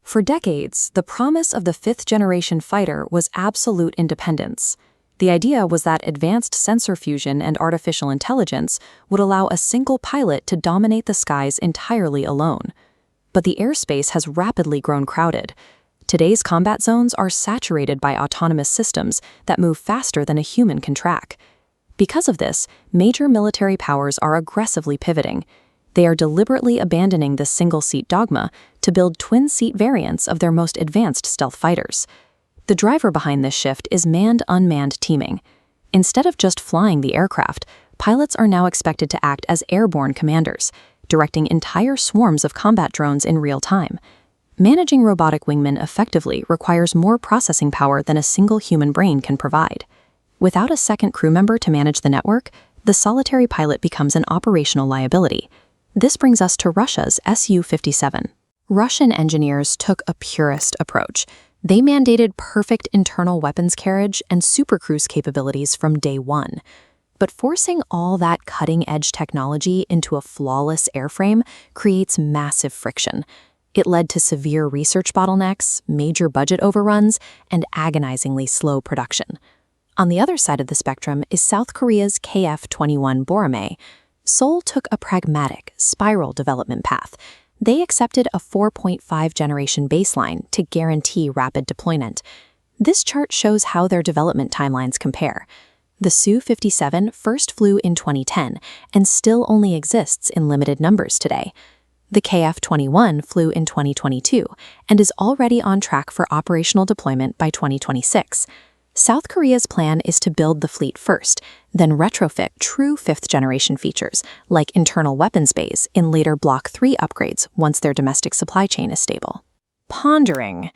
For decades, the promise of the fifth-generation fighter was absolute independence. The idea was that advanced sensor fusion and artificial intelligence would allow a single pilot to dominate the skies entirely alone. But the airspace has rapidly grown crowded. Today's combat zones are saturated by autonomous systems that move faster than a human can track. Because of this, major military powers are aggressively pivoting. They are deliberately abandoning the single-seat dogma to build twin-seat variants of their most advanced stealth fighters. The driver behind this shift is manned-unmanned teaming. Instead of just flying the aircraft, pilots are now expected to act as airborne commanders, directing entire swarms of combat drones in real time. Managing robotic wingmen effectively requires more processing power than a single human brain can provide. Without a second crew member to manage the network, the solitary pilot becomes an operational liability. This brings us to Russia's Su-57. Russian engineers took a purist approach. They mandated perfect internal weapons carriage and supercruise capabilities from day one. But forcing all that cutting-edge technology into a flawless airframe creates massive friction. It led to severe research bottlenecks, major budget overruns, and agonizingly slow production. On the other side of the spectrum is South Korea's KF-21 Boramae. Seoul took a pragmatic, spiral development path. They accepted a 4.5-generation baseline to guarantee rapid deployment. This chart shows how their development timelines compare. The Su-57 first flew in 2010 and still only exists in limited numbers today. The KF-21 flew in 2022 and is already on track for operational deployment by 2026. South Korea's plan is to build the fleet first, then retrofit true fifth-generation features, like internal weapons bays, in later Block 3 upgrades once their domestic supply chain is stable. Pondering.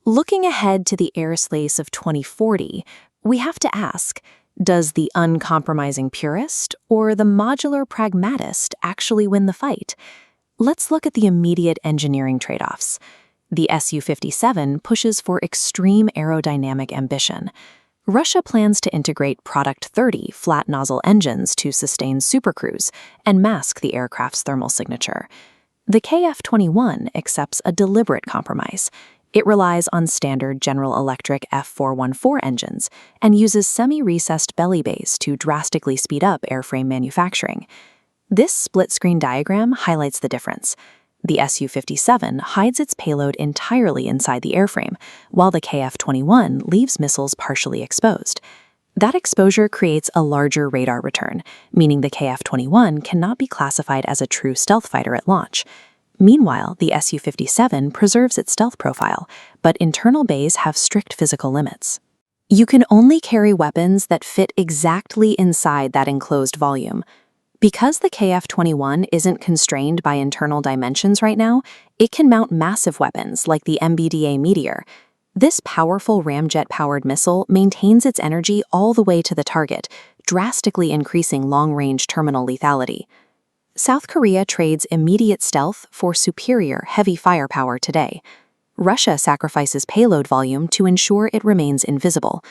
Looking ahead to the airspace of 2040, we have to ask, does the uncompromising purist or the modular pragmatist actually win the fight? Let's look at the immediate engineering trade-offs. The Su-57 pushes for extreme aerodynamic ambition. Russia plans to integrate Product 30 flat-nozzle engines to sustain supercruise and mask the aircraft's thermal signature. The KF-21 accepts a deliberate compromise. It relies on standard General Electric F414 engines and uses semi-recessed belly bays to drastically speed up airframe manufacturing. This split-screen diagram highlights the difference. The Su-57 hides its payload entirely inside the airframe, while the KF-21 leaves missiles partially exposed. That exposure creates a larger radar return, meaning the KF-21 cannot be classified as a true stealth fighter at launch. Meanwhile, the Su-57 preserves its stealth profile, but internal bays have strict physical limits. You can only carry weapons that fit exactly inside that enclosed volume. Because the KF-21 isn't constrained by internal dimensions right now, it can mount massive weapons like the MBDA Meteor. This powerful ramjet-powered missile maintains its energy all the way to the target, drastically increasing long-range terminal lethality. South Korea trades immediate stealth for superior heavy firepower today. Russia sacrifices payload volume to ensure it remains invisible.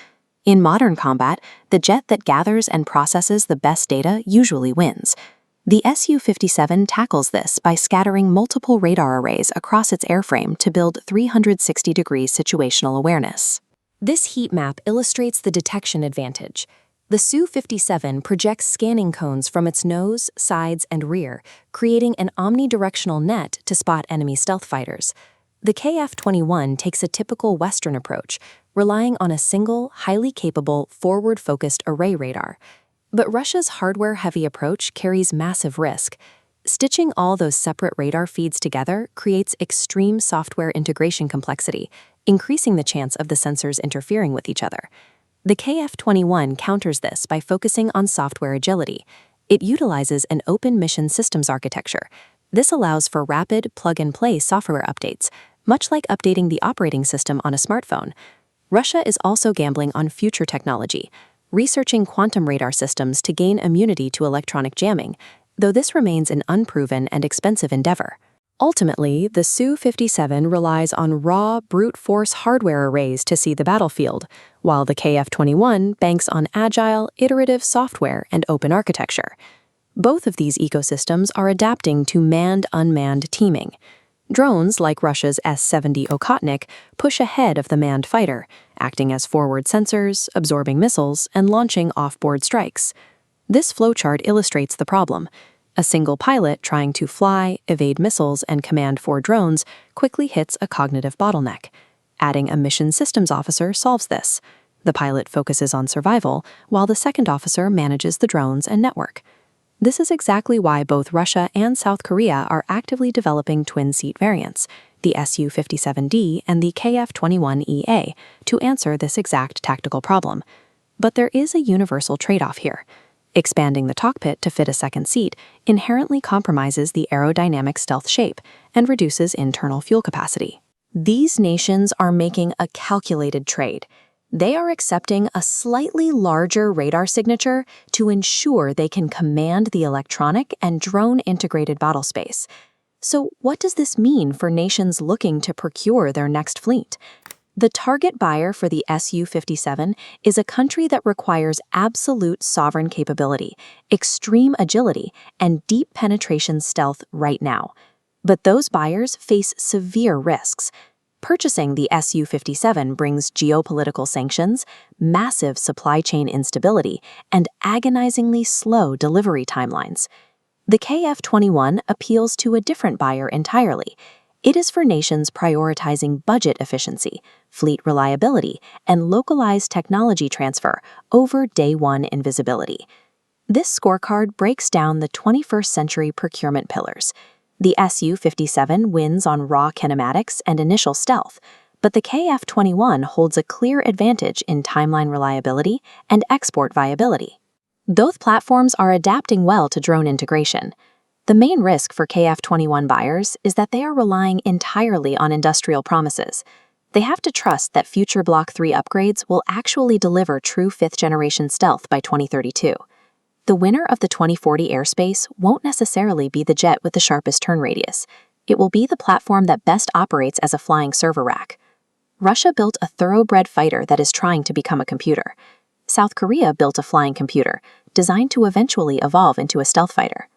In modern combat, the jet that gathers and processes the best data usually wins. The Su-57 tackles this by scattering multiple radar arrays across its airframe to build 360-degree situational awareness. This heat map illustrates the detection advantage. The Su-57 projects scanning cones from its nose, sides, and rear, creating an omnidirectional net to spot enemy stealth fighters. The KF-21 takes a typical Western approach, relying on a single, highly capable, forward-focused array radar. But Russia's hardware-heavy approach carries massive risk. Stitching all those separate radar feeds together creates extreme software integration complexity, increasing the chance of the sensors interfering with each other. The KF-21 counters this by focusing on software agility. It utilizes an open mission systems architecture. This allows for rapid, plug-and-play software updates, much like updating the operating system on a smartphone. Russia is also gambling on future technology, researching quantum radar systems to gain immunity to electronic jamming, though this remains an unproven and expensive endeavor. Ultimately, the Su-57 relies on raw, brute force hardware arrays to see the battlefield, while the KF-21 banks on agile, iterative software and open architecture. Both of these ecosystems are adapting to manned-unmanned teaming. Drones, like Russia's S-70 Okhotnik, push ahead of the manned fighter, acting as forward sensors, absorbing missiles, and launching off-board strikes. This flowchart illustrates the problem. A single pilot trying to fly, evade missiles, and command 4 drones quickly hits a cognitive bottleneck. Adding a mission systems officer solves this. The pilot focuses on survival, while the second officer manages the drones and network. This is exactly why both Russia and South Korea are actively developing twin-seat variants, the Su-57D and the KF-21 to answer this exact tactical problem. But there is a universal trade-off here. Expanding the cockpit to fit a second seat inherently compromises the aerodynamic stealth shape and reduces internal fuel capacity. These nations are making a calculated trade. They are accepting a slightly larger radar signature to ensure they can command the electronic and drone-integrated battle space. So what does this mean for nations looking to procure their next fleet? The target buyer for the Su-57 is a country that requires absolute sovereign capability, extreme agility, and deep penetration stealth right now. But those buyers face severe risks. Purchasing the Su-57 brings geopolitical sanctions, massive supply chain instability, and agonizingly slow delivery timelines. The KF-21 appeals to a different buyer entirely. It is for nations prioritizing budget efficiency, fleet reliability, and localized technology transfer over day-one invisibility. This scorecard breaks down the 21st century procurement pillars. The Su-57 wins on raw kinematics and initial stealth, but the KF-21 holds a clear advantage in timeline reliability and export viability. Both platforms are adapting well to drone integration. The main risk for KF-21 buyers is that they are relying entirely on industrial promises. They have to trust that future Block 3 upgrades will actually deliver true 5th-generation stealth by 2032. The winner of the 2040 airspace won't necessarily be the jet with the sharpest turn radius. It will be the platform that best operates as a flying server rack. Russia built a thoroughbred fighter that is trying to become a computer. South Korea built a flying computer, designed to eventually evolve into a stealth fighter.